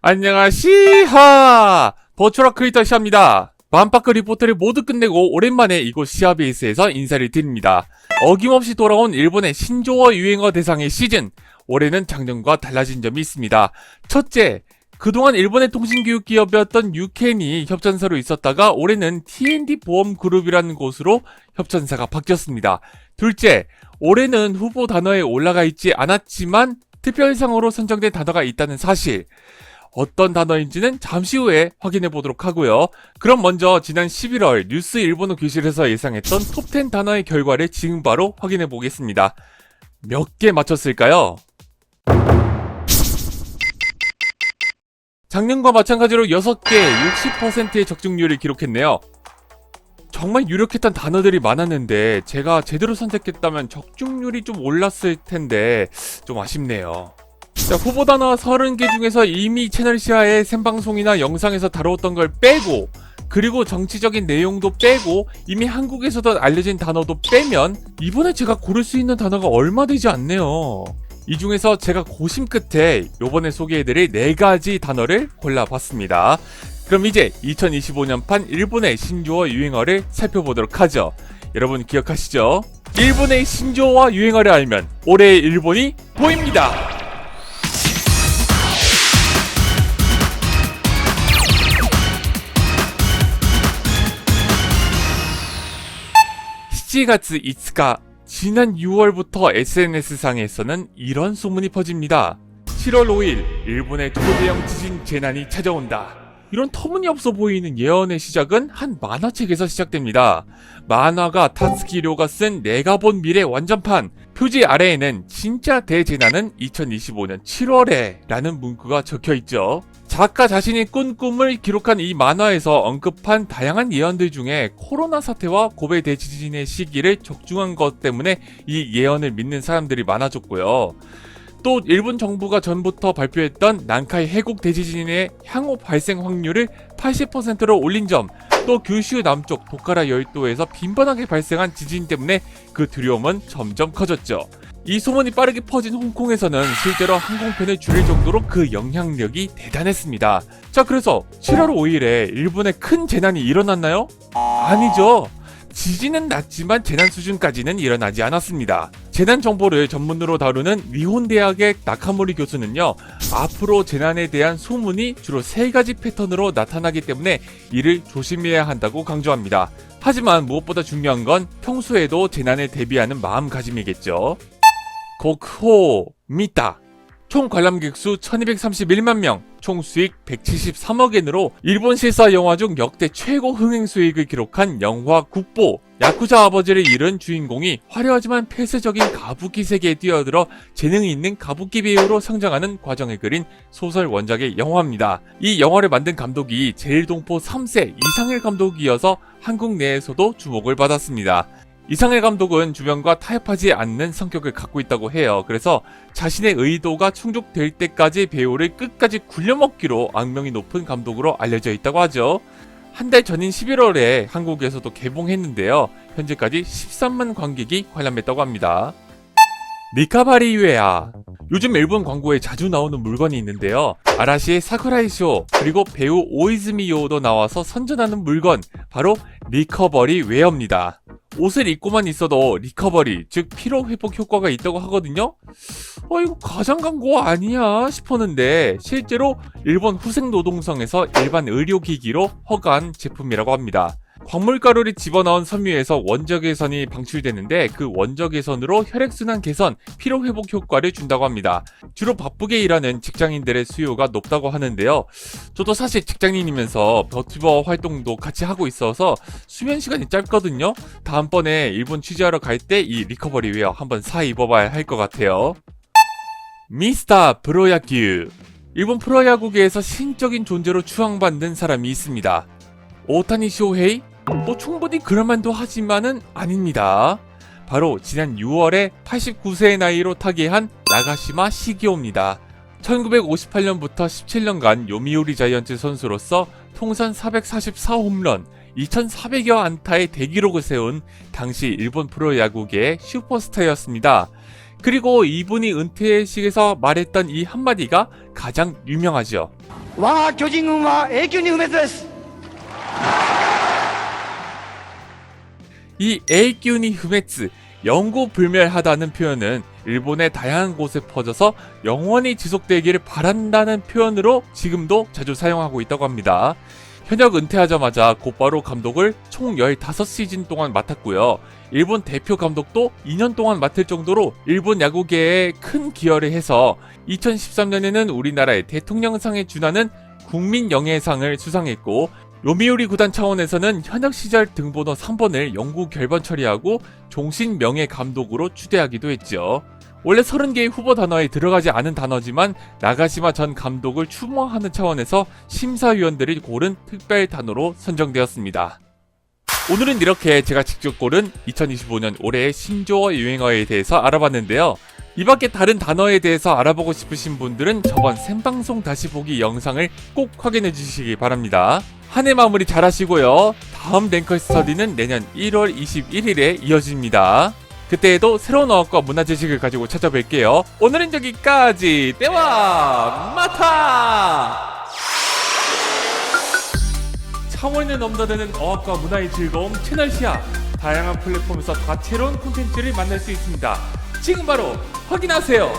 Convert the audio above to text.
안녕하시하! 버추럴 크리에이터 시합니다. 만파크 리포트를 모두 끝내고 오랜만에 이곳 시아베이스에서 인사를 드립니다. 어김없이 돌아온 일본의 신조어 유행어 대상의 시즌. 올해는 작년과 달라진 점이 있습니다. 첫째, 그동안 일본의 통신교육 기업이었던 유켄이 협찬사로 있었다가 올해는 T&D 보험그룹이라는 곳으로 협찬사가 바뀌었습니다. 둘째, 올해는 후보 단어에 올라가 있지 않았지만 특별상으로 선정된 단어가 있다는 사실. 어떤 단어인지는 잠시 후에 확인해 보도록 하고요. 그럼 먼저 지난 11월 뉴스 일본어 교실에서 예상했던 톱10 단어의 결과를 지금 바로 확인해 보겠습니다. 몇 개 맞췄을까요? 작년과 마찬가지로 6개, 60%의 적중률을 기록했네요. 정말 유력했던 단어들이 많았는데 제가 제대로 선택했다면 적중률이 좀 올랐을 텐데 좀 아쉽네요. 자, 후보 단어 30개 중에서 이미 채널 시아의 생방송이나 영상에서 다루었던 걸 빼고, 그리고 정치적인 내용도 빼고 이미 한국에서도 알려진 단어도 빼면 이번에 제가 고를 수 있는 단어가 얼마 되지 않네요. 이 중에서 제가 고심 끝에 요번에 소개해드릴 4가지 단어를 골라봤습니다. 그럼 이제 2025년판 일본의 신조어 유행어를 살펴보도록 하죠. 여러분 기억하시죠? 일본의 신조어와 유행어를 알면 올해의 일본이 보입니다. 7월 5일, 지난 6월부터 SNS상에서는 이런 소문이 퍼집니다. 7월 5일, 일본의 초대형 지진 재난이 찾아온다. 이런 터무니없어 보이는 예언의 시작은 한 만화책에서 시작됩니다. 만화가 타츠키료가 쓴 내가 본 미래 완전판, 표지 아래에는 진짜 대재난은 2025년 7월에 라는 문구가 적혀있죠. 작가 자신이 꾼 꿈을 기록한 이 만화에서 언급한 다양한 예언들 중에 코로나 사태와 고베 대지진의 시기를 적중한 것 때문에 이 예언을 믿는 사람들이 많아졌고요. 또 일본 정부가 전부터 발표했던 난카이 해국 대지진의 향후 발생 확률을 80%로 올린 점, 또 규슈 남쪽 도카라 열도에서 빈번하게 발생한 지진 때문에 그 두려움은 점점 커졌죠. 이 소문이 빠르게 퍼진 홍콩에서는 실제로 항공편을 줄일 정도로 그 영향력이 대단했습니다. 자, 그래서 7월 5일에 일본에 큰 재난이 일어났나요? 아니죠. 지진은 났지만 재난 수준까지는 일어나지 않았습니다. 재난 정보를 전문으로 다루는 니혼대학의 나카모리 교수는요, 앞으로 재난에 대한 소문이 주로 3가지 패턴으로 나타나기 때문에 이를 조심해야 한다고 강조합니다. 하지만 무엇보다 중요한 건 평소에도 재난에 대비하는 마음가짐이겠죠. 곡호 미타. 총 관람객 수 1231만 명, 총 수익 173억 엔으로 일본 실사 영화 중 역대 최고 흥행 수익을 기록한 영화 국보. 야쿠자 아버지를 잃은 주인공이 화려하지만 폐쇄적인 가부키 세계에 뛰어들어 재능이 있는 가부키 배우로 성장하는 과정을 그린 소설 원작의 영화입니다. 이 영화를 만든 감독이 제일동포 3세 이상일 감독이어서 한국 내에서도 주목을 받았습니다. 이상일 감독은 주변과 타협하지 않는 성격을 갖고 있다고 해요. 그래서 자신의 의도가 충족될 때까지 배우를 끝까지 굴려먹기로 악명이 높은 감독으로 알려져 있다고 하죠. 한 달 전인 11월에 한국에서도 개봉했는데요. 현재까지 13만 관객이 관람했다고 합니다. 리카바리웨아. 요즘 일본 광고에 자주 나오는 물건이 있는데요. 아라시의 사쿠라이쇼, 그리고 배우 오이즈미 요도 나와서 선전하는 물건, 바로 리커버리 웨어입니다. 옷을 입고만 있어도 리커버리, 즉 피로회복 효과가 있다고 하거든요. 이거 가상 광고 아니야 싶었는데 실제로 일본 후생노동성에서 일반 의료기기로 허가한 제품이라고 합니다. 광물가루를 집어넣은 섬유에서 원적외선이 방출되는데 그 원적외선으로 혈액순환 개선, 피로회복 효과를 준다고 합니다. 주로 바쁘게 일하는 직장인들의 수요가 높다고 하는데요. 저도 사실 직장인이면서 버튜버 활동도 같이 하고 있어서 수면 시간이 짧거든요. 다음번에 일본 취재하러 갈 때 이 리커버리 웨어 한번 사 입어봐야 할 것 같아요. 미스터 프로야구. 일본 프로야구계에서 신적인 존재로 추앙받는 사람이 있습니다. 오타니 쇼헤이? 충분히 그럴만도 하지만은 아닙니다. 바로 지난 6월에 89세의 나이로 타계한 나가시마 시기오입니다. 1958년부터 17년간 요미우리 자이언츠 선수로서 통산 444홈런, 2400여 안타의 대기록을 세운 당시 일본 프로야구계의 슈퍼스타였습니다. 그리고 이분이 은퇴식에서 말했던 이 한마디가 가장 유명하죠. 我が巨人軍は永久に不滅です。 이 에이큐니 후메츠, 영구불멸하다는 표현은 일본의 다양한 곳에 퍼져서 영원히 지속되기를 바란다는 표현으로 지금도 자주 사용하고 있다고 합니다. 현역 은퇴하자마자 곧바로 감독을 총 15시즌 동안 맡았고요. 일본 대표 감독도 2년 동안 맡을 정도로 일본 야구계에 큰 기여를 해서 2013년에는 우리나라의 대통령상에 준하는 국민영예상을 수상했고, 요미우리 구단 차원에서는 현역 시절 등번호 3번을 영구 결번 처리하고 종신 명예 감독으로 추대하기도 했죠. 원래 30개의 후보 단어에 들어가지 않은 단어지만 나가시마 전 감독을 추모하는 차원에서 심사위원들이 고른 특별 단어로 선정되었습니다. 오늘은 이렇게 제가 직접 고른 2025년 올해의 신조어 유행어에 대해서 알아봤는데요. 이 밖에 다른 단어에 대해서 알아보고 싶으신 분들은 저번 생방송 다시 보기 영상을 꼭 확인해 주시기 바랍니다. 한 해 마무리 잘 하시고요. 다음 랭커 스터디는 내년 1월 21일에 이어집니다. 그때에도 새로운 어학과 문화 지식을 가지고 찾아뵐게요. 오늘은 여기까지. 때와 마타! 차원을 넘나드는 어학과 문화의 즐거움 채널 시야. 다양한 플랫폼에서 다채로운 콘텐츠를 만날 수 있습니다. 지금 바로 확인하세요.